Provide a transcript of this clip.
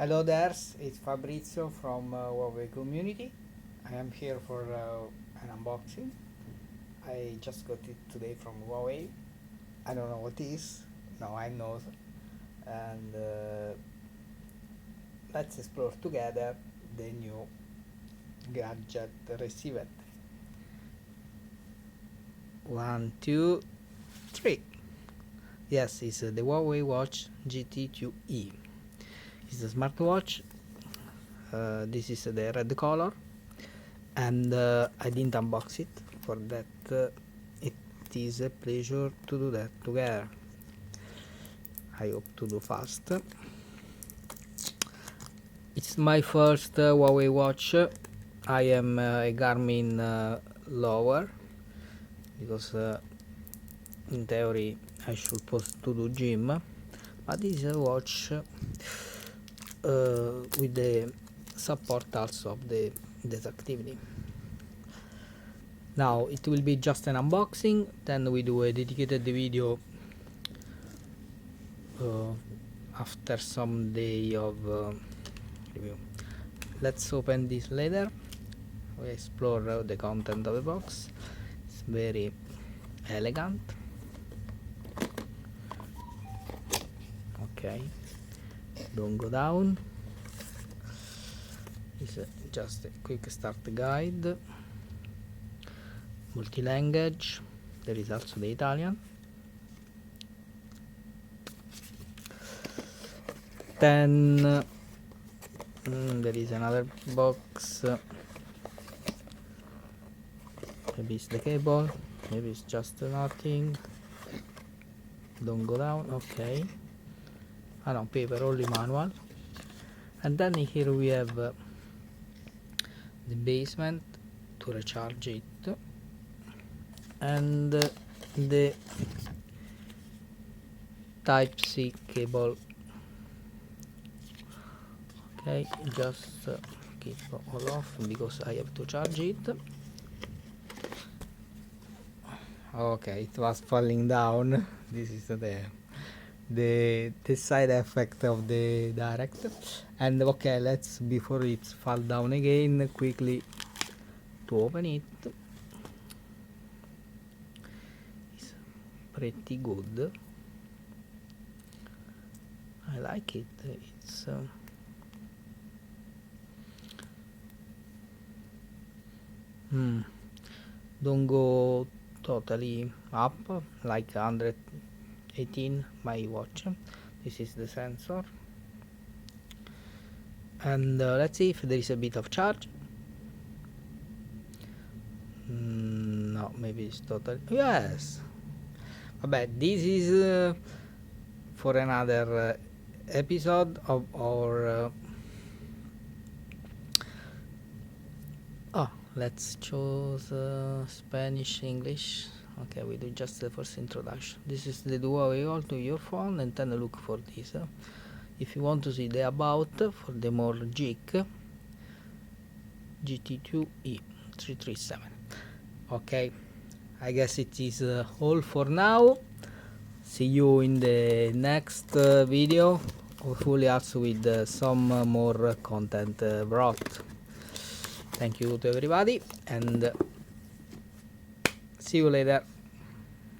Hello there, it's Fabrizio from Huawei community. I am here for an unboxing. I just got it today from Huawei. I don't know what it is. No, I know. And let's explore together the new gadget received. 1, 2, 3. Yes, it's the Huawei Watch GT2e. It's a smartwatch. This is the red color, and I didn't unbox it. For that, it is a pleasure to do that together. I hope to do fast. It's my first Huawei watch. I am a Garmin lover because in theory I should supposed to do gym, but this is a watch with the support also of the activity. Now it will be just an unboxing, then we do a dedicated video after some day of review. Let's open this later. We explore the content of the box. It's very elegant. Okay, don't go down. It's just a quick start guide, multi-language. There is also the Italian. Then there is another box. Maybe it's the cable, maybe it's just nothing. Don't go down. Okay. Ah no, paper, only manual. And then here we have the basement to recharge it, and the Type-C cable. Okay, just keep all off because I have to charge it. Okay, it was falling down. This is the side effect of the direct. And okay, let's, before it fall down again, quickly to open it. It's pretty good. I like it. It's don't go totally up like 118 my watch. This is the sensor, and let's see if there is a bit of charge. No, maybe it's total. Yes, but this is for another episode of our let's choose Spanish, English. Okay, we do just the first introduction. This is the Huawei all to your phone, and then look for this. If you want to see the about for the more geek, GT2e 337. Okay, I guess it is all for now. See you in the next video, hopefully also with some more content brought. Thank you to everybody, and see you later.